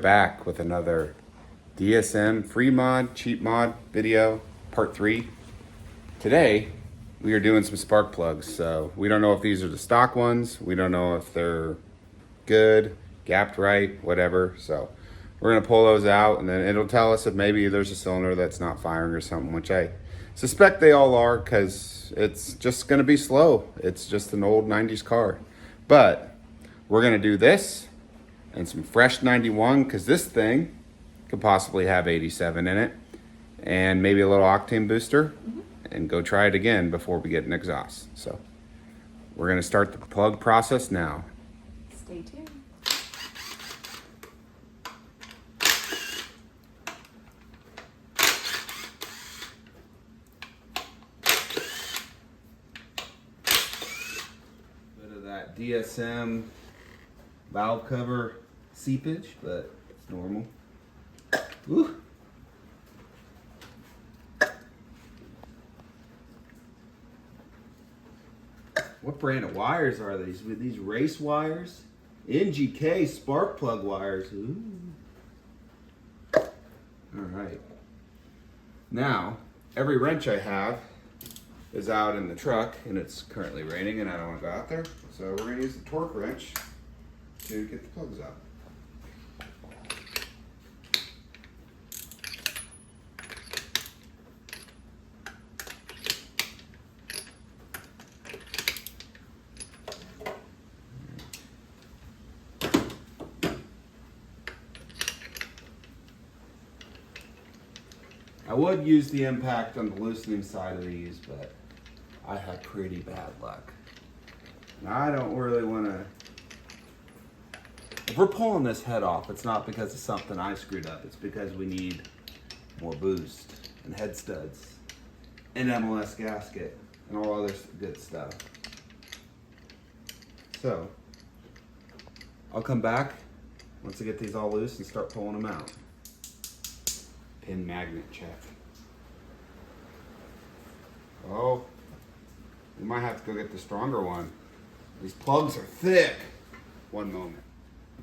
back with another DSM free mod, cheap mod video, part 3. Today, we are doing some spark plugs. So we don't know if these are the stock ones. We don't know if they're good, gapped right, whatever. So we're gonna pull those out and then it'll tell us if maybe there's a cylinder that's not firing or something, which I suspect they all are because it's just gonna be slow. It's just an old 90s car. But we're gonna do this and some fresh 91 because this thing could possibly have 87 in it and maybe a little octane booster and go try it again before we get an exhaust. So we're gonna start the plug process now. Stay tuned. Bit of that DSM valve cover seepage, but it's normal. Woo. What brand of wires are these? With these race wires? NGK spark plug wires. Ooh. All right. Now, every wrench I have is out in the truck and it's currently raining and I don't want to go out there. So we're going to use the torque wrench to get the plugs out. I would use the impact on the loosening side of these, but I have pretty bad luck. Now I don't really want to... If we're pulling this head off, it's not because of something I screwed up. It's because we need more boost and head studs and MLS gasket and all other good stuff. So, I'll come back once I get these all loose and start pulling them out. Pin magnet check. Oh, we might have to go get the stronger one. These plugs are thick. One moment.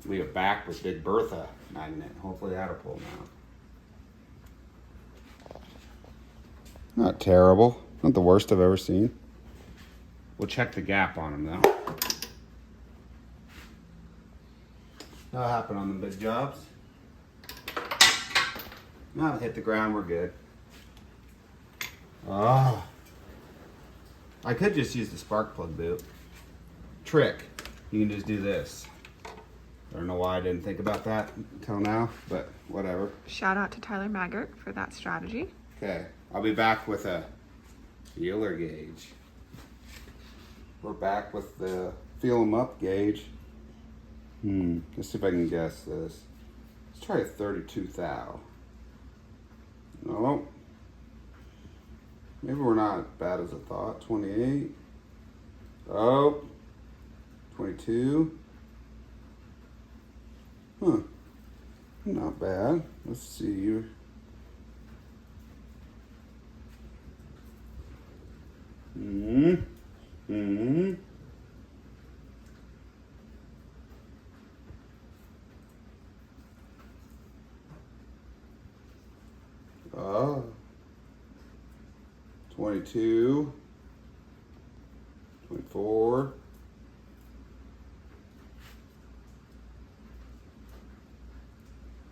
We are back with Big Bertha magnet. Hopefully that'll pull them out. Not terrible. Not the worst I've ever seen. We'll check the gap on them though. That'll happen on the big jobs. Now hit the ground, we're good. Oh. I could just use the spark plug boot. Trick, you can just do this. I don't know why I didn't think about that until now, but whatever. Shout out to Tyler Maggart for that strategy. Okay, I'll be back with a feeler gauge. We're back with the feel 'em up gauge. Let's see if I can guess this. Let's try a 32 thou. No. Maybe we're not as bad as I thought. 28. Oh. 22. Huh. Not bad. Let's see. Oh. 22. 24.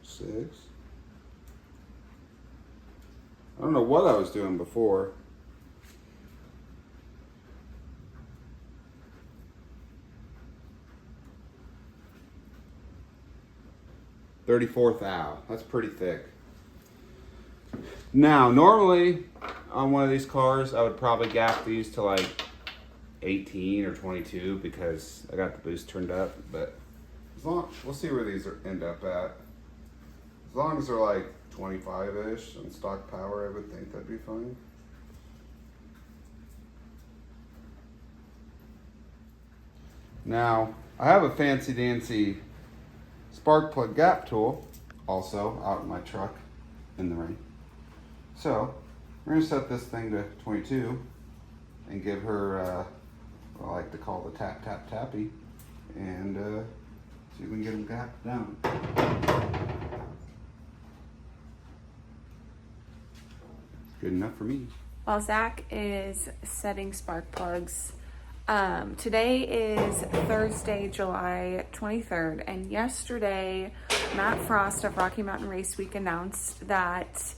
6. I don't know what I was doing before. $34 thou. That's pretty thick. Now, normally on one of these cars, I would probably gap these to like 18 or 22 because I got the boost turned up. But as long, we'll see where these end up at. As long as they're like 25-ish on stock power, I would think that'd be fine. Now, I have a fancy-dancy spark plug gap tool also out in my truck in the rain. So we're gonna set this thing to 22 and give her what I like to call the tap tap tappy and See if we can get them got down. Good enough for me. While Zach is setting spark plugs, today is Thursday, July 23rd, and yesterday Matt Frost of Rocky Mountain Race Week announced that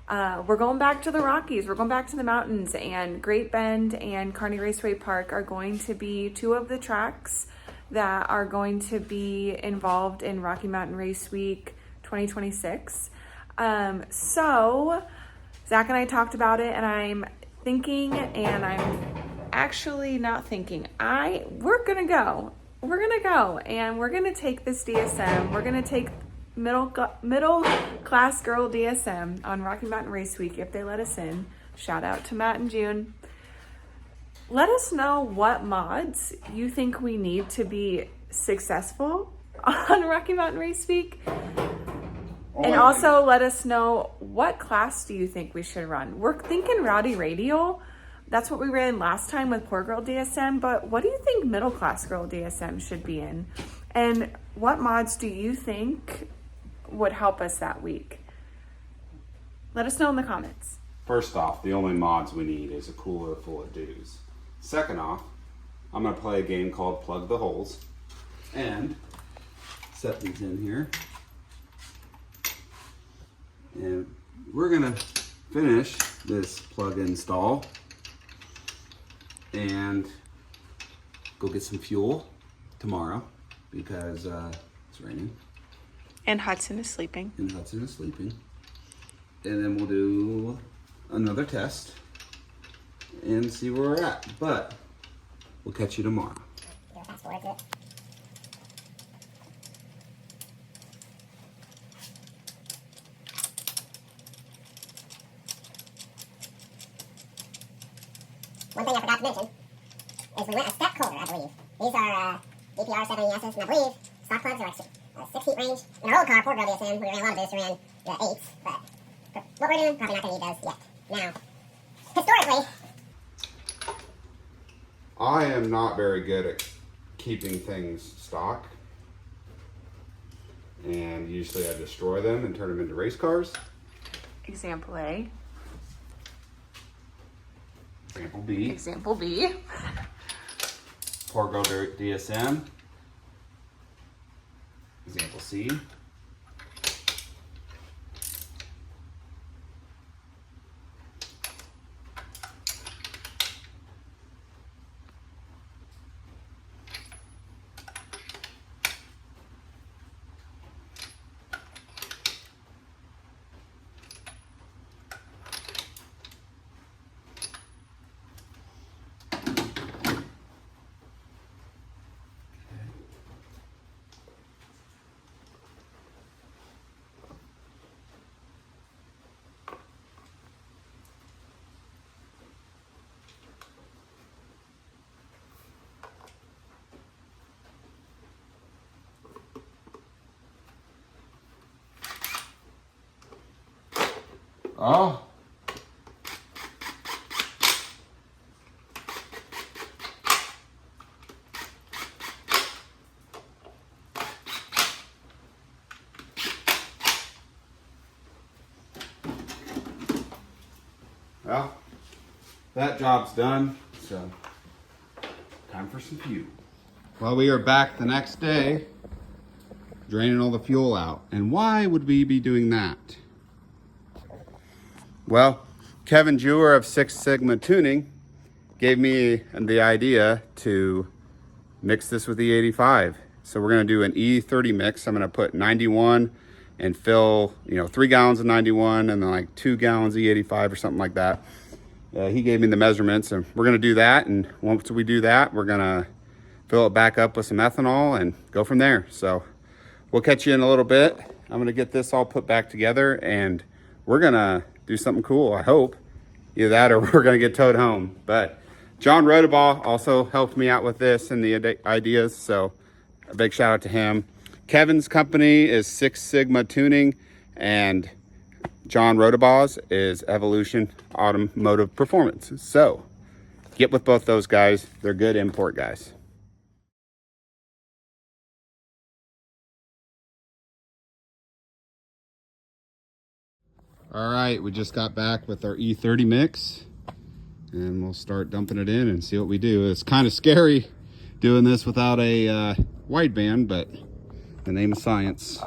we're going back to the Rockies. We're going back to the mountains, and Great Bend and Kearney Raceway Park are going to be two of the tracks that are going to be involved in Rocky Mountain Race Week 2026. So Zach and I talked about it, and I'm thinking, and I'm actually not thinking. We're gonna go, and we're gonna take this DSM. We're gonna take middle class girl DSM on Rocky Mountain Race Week if they let us in. Shout out to Matt and June. Let us know what mods you think we need to be successful on Rocky Mountain Race Week. And also let us know, what class do you think we should run? We're thinking Rowdy Radial. That's what we ran last time with Poor Girl DSM, but what do you think Middle Class Girl DSM should be in? And what mods do you think would help us that week? Let us know in the comments. First off, the only mods we need is a cooler full of dudes. Second off, I'm gonna play a game called Plug the Holes and set these in here. And we're gonna finish this plug install and go get some fuel tomorrow because it's raining. And Hudson is sleeping. And Hudson is sleeping. And then we'll do another test and see where we're at. But we'll catch you tomorrow. Fast forward to it. One thing I forgot to mention is we went a step colder, I believe. These are DPR 70S's, and I believe stock plugs are like 6 feet range. In our old car, Poor Girl DSM, we ran a lot of boosts, we ran the 8s, but for what we're doing, probably not going to need those yet. Now, historically, I am not very good at keeping things stock. And usually I destroy them and turn them into race cars. Example A. Example B. Example B. Poor Girl DSM. Example C. Oh. Well, that job's done, so time for some fuel. Well, we are back the next day, draining all the fuel out. And why would we be doing that? Well, Kevin Jewer of Six Sigma Tuning gave me the idea to mix this with E85. So we're gonna do an E30 mix. I'm gonna put 91 and fill, 3 gallons of 91 and then like 2 gallons E85 or something like that. He gave me the measurements, and we're gonna do that. And once we do that, we're gonna fill it back up with some ethanol and go from there. So we'll catch you in a little bit. I'm gonna get this all put back together, and we're gonna do something cool, I hope. Either that or we're gonna get towed home. But John Rodabaugh also helped me out with this and the ideas, so a big shout out to him. Kevin's company is Six Sigma Tuning, and John Rodabaugh's is Evolution Automotive Performance. So get with both those guys. They're good import guys. All right, we just got back with our E30 mix, and we'll start dumping it in and see what we do. It's kind of scary doing this without a wideband, but in the name of science.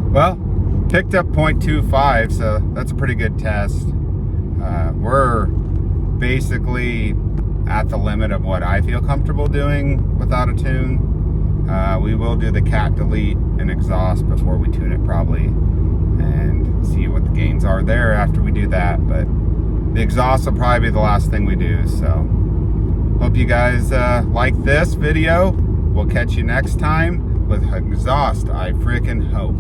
Well, picked up 0.25, so that's a pretty good test. We're basically at the limit of what I feel comfortable doing without a tune. We will do the cat delete and exhaust before we tune it probably, and see what the gains are there after we do that. But the exhaust will probably be the last thing we do. So hope you guys like this video. We'll catch you next time with exhaust, I frickin' hope.